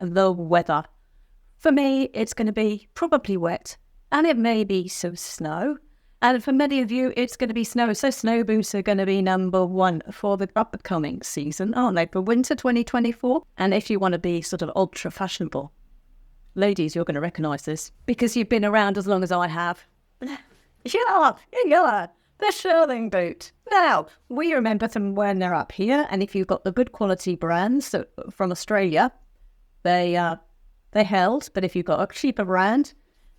the weather. For me, it's going to be probably wet, and it may be some snow. And for many of you, it's going to be snow. So snow boots are going to be number one for the upcoming season, aren't they? For winter 2024. And if you want to be sort of ultra fashionable, ladies, you're going to recognise this because you've been around as long as I have. Yeah, the shearling boot. Now, we remember them when they're up here. And if you've got the good quality brands from Australia, they held. But if you've got a cheaper brand,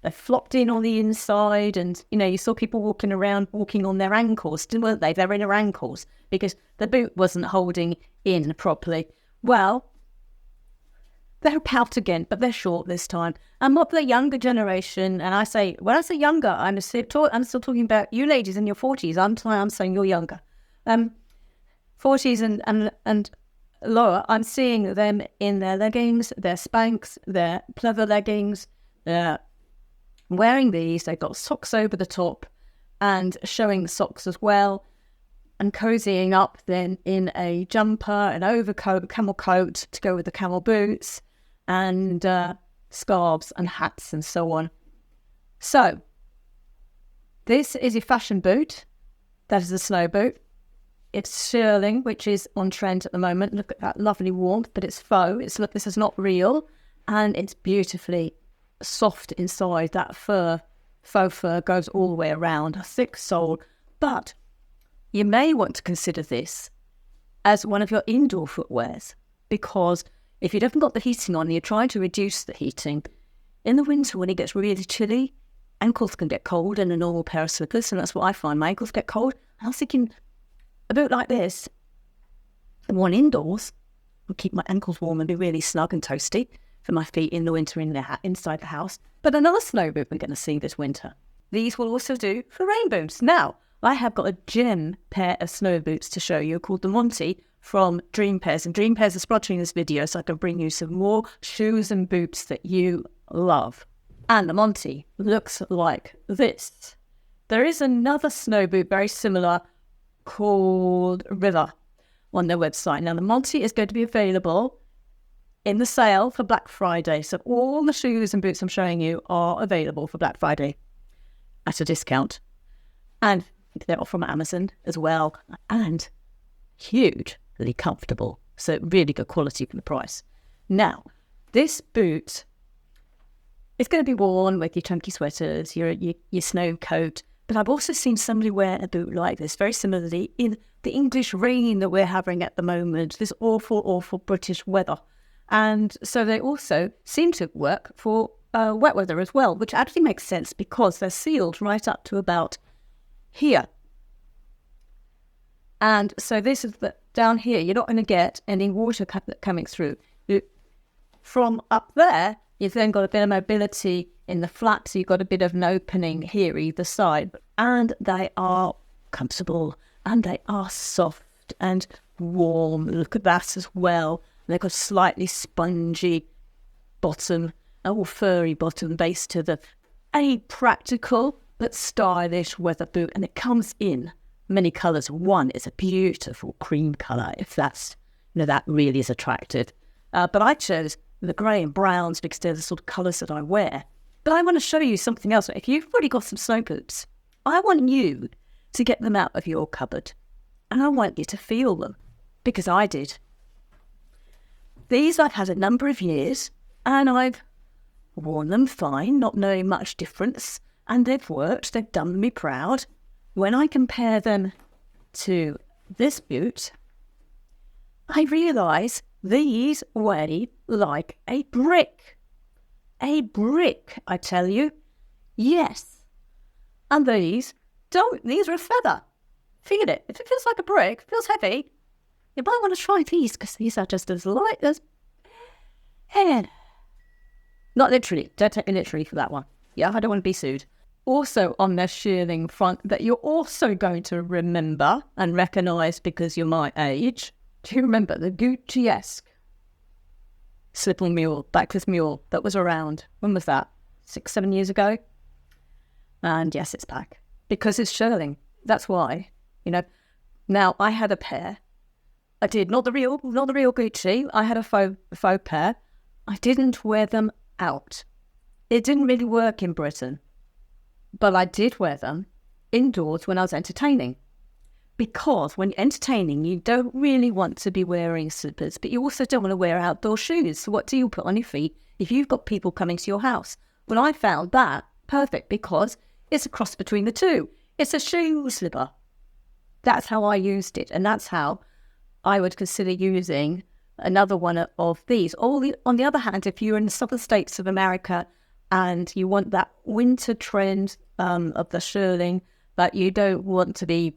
they flopped in on the inside, and, you saw people walking on their ankles, weren't they? They're in their ankles because the boot wasn't holding in properly. Well, they're out again, but they're short this time. And what the younger generation, and when I say younger, I'm still talking about you ladies in your 40s. I'm saying you're younger. 40s and lower, I'm seeing them in their leggings, their Spanx, their pleather leggings, wearing these. They've got socks over the top and showing the socks as well, and cozying up then in a jumper, an overcoat, camel coat to go with the camel boots, and scarves and hats and so on. So this is a fashion boot. That is a snow boot. It's shearling, which is on trend at the moment. Look at that lovely warmth, but it's faux. This is not real, and it's beautifully soft inside. That faux fur goes all the way around, a thick sole. But you may want to consider this as one of your indoor footwears, because if you haven't got the heating on and you're trying to reduce the heating, in the winter when it gets really chilly, ankles can get cold in a normal pair of slippers, and that's what I find. My ankles get cold. I was thinking, a boot like this, the one indoors, will keep my ankles warm and be really snug and toasty for my feet in the winter inside the house. But another snow boot we're going to see this winter. These will also do for rain boots. Now, I have got a gem pair of snow boots to show you called the Monty from Dream Pairs. And Dream Pairs are sponsoring this video so I can bring you some more shoes and boots that you love. And the Monty looks like this. There is another snow boot very similar called River on their website. Now, the Monty is going to be available in the sale for Black Friday. So all the shoes and boots I'm showing you are available for Black Friday at a discount. And they're all from Amazon as well. And hugely comfortable. So really good quality for the price. Now, this boot is going to be worn with your chunky sweaters, your snow coat. But I've also seen somebody wear a boot like this, very similarly, in the English rain that we're having at the moment, this awful, awful British weather. And so they also seem to work for wet weather as well, which actually makes sense because they're sealed right up to about here. And so this is down here, you're not going to get any water coming through. From up there, you've then got a bit of mobility in the flat, so you've got a bit of an opening here either side. And they are comfortable, and they are soft and warm. Look at that as well. They've got a slightly spongy bottom, or furry bottom base to them. A practical but stylish weather boot, and it comes in many colours. One is a beautiful cream colour, if that's, that really is attractive. But I chose the grey and browns because they're the sort of colours that I wear. But I want to show you something else. If you've already got some snow boots, I want you to get them out of your cupboard, and I want you to feel them, because I did. These I've had a number of years, and I've worn them fine, not knowing much difference, and they've worked, they've done me proud. When I compare them to this boot, I realise these weigh like a brick. A brick, I tell you. Yes. And these don't. These are a feather. Feel it. If it feels like a brick, feels heavy, you might want to try these, because these are just as light as hair. Not literally. Don't take me literally for that one. Yeah, I don't want to be sued. Also on their shearling front that you're also going to remember and recognise because you're my age. Do you remember the Gucci-esque slip-on mule, backless mule that was around? When was that? 6-7 years ago? And yes, it's back. Because it's shearling. That's why. Now I had a pair. I did, not the real Gucci. I had a faux pair. I didn't wear them out. It didn't really work in Britain, but I did wear them indoors when I was entertaining. Because when you're entertaining, you don't really want to be wearing slippers, but you also don't want to wear outdoor shoes. So what do you put on your feet if you've got people coming to your house? Well, I found that perfect because it's a cross between the two. It's a shoe slipper. That's how I used it, and that's how I would consider using another one of these. On the other hand, if you're in the southern states of America and you want that winter trend of the shearling, but you don't want to be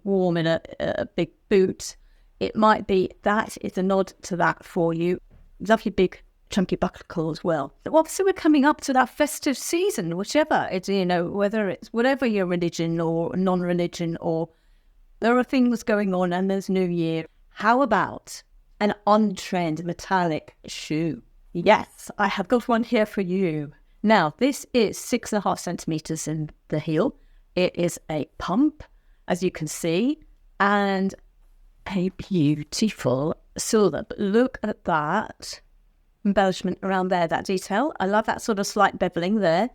warm in a big boot, it might be that is a nod to that for you. Lovely big chunky buckle as well. So obviously we're coming up to that festive season, whichever it's, whether it's whatever your religion or non-religion, or there are things going on and there's New Year. How about an on-trend metallic shoe? Yes, I have got one here for you. Now, this is 6.5 centimeters in the heel. It is a pump, as you can see, and a beautiful silver. But look at that embellishment around there, that detail. I love that sort of slight beveling there.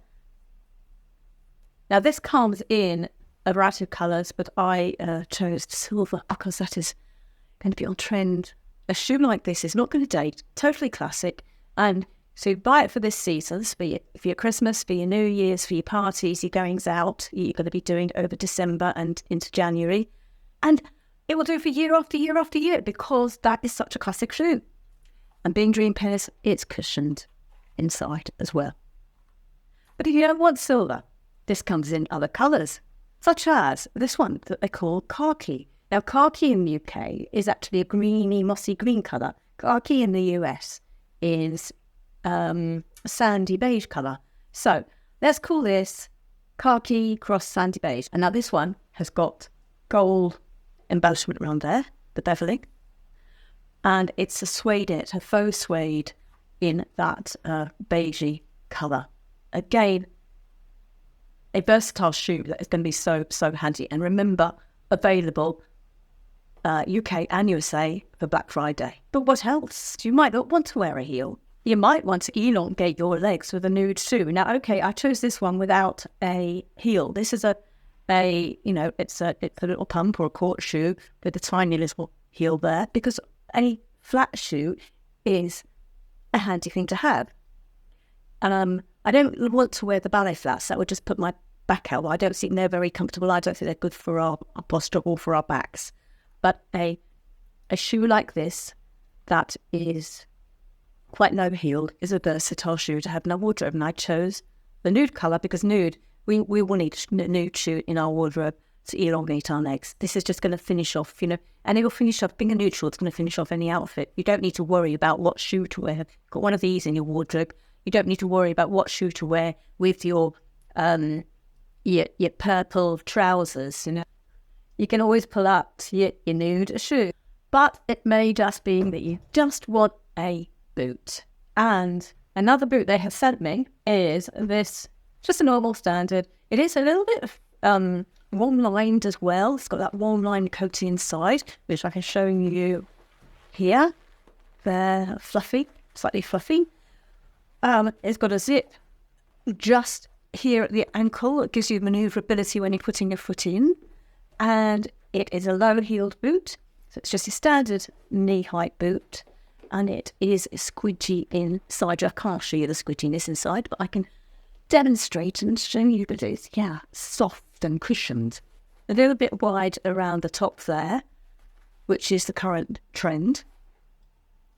Now, this comes in a variety of colours, but I chose silver because that is going to be on trend. A shoe like this is not going to date, totally classic, and so buy it for this season, for your Christmas, for your New Year's, for your parties, your goings out, you're going to be doing over December and into January. And it will do for year after year after year because that is such a classic shoe. And being Dream Pairs, it's cushioned inside as well. But if you don't want silver, this comes in other colours, such as this one that they call khaki. Now, khaki in the UK is actually a greeny, mossy green colour. Khaki in the US is sandy beige colour. So let's call this khaki cross sandy beige. And now this one has got gold embellishment around there, the beveling, and it's a suede, a faux suede in that beigey colour. Again, a versatile shoe that is going to be so handy. And remember, available UK and USA for Black Friday. But what else? You might not want to wear a heel. You might want to elongate your legs with a nude shoe. Now, okay, I chose this one without a heel. This is it's a little pump or a court shoe with a tiny little heel there, because a flat shoe is a handy thing to have. And I don't want to wear the ballet flats. That would just put my back out. I don't think they're very comfortable. I don't think they're good for our posture or for our backs. But a shoe like this that is quite low-heeled is a versatile shoe to have in our wardrobe. And I chose the nude colour because nude, we will need a nude shoe in our wardrobe to elongate our legs. This is just going to finish off, and it will finish off, being a neutral, it's going to finish off any outfit. You don't need to worry about what shoe to wear. You've got one of these in your wardrobe. You don't need to worry about what shoe to wear with your purple trousers, You can always pull out your nude shoe. But it may just be that you just want a boot. And another boot they have sent me is this, just a normal standard. It is a little bit warm-lined as well. It's got that warm-lined coating inside, which I can show you here. They're fluffy, slightly fluffy. It's got a zip just here at the ankle. It gives you manoeuvrability when you're putting your foot in. And it is a low-heeled boot. So it's just a standard knee-height boot. And it is squidgy inside. I can't show you the squidginess inside, but I can demonstrate and show you that it's, soft and cushioned. A little bit wide around the top there, which is the current trend.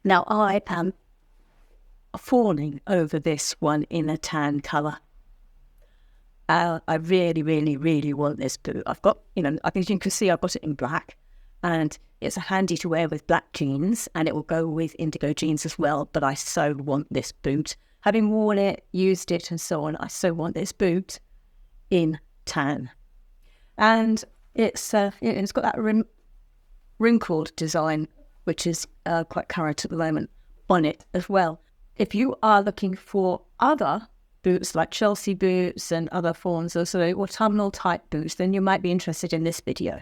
Now, I am fawning over this one in a tan colour. I really, really, really want this boot. I've got, as you can see, I've got it in black. And it's handy to wear with black jeans, and it will go with indigo jeans as well. But I so want this boot. Having worn it, used it, and so on, I so want this boot in tan. And it's got that wrinkled design, which is quite current at the moment, on it as well. If you are looking for other boots like Chelsea boots and other forms of sort of autumnal type boots, then you might be interested in this video.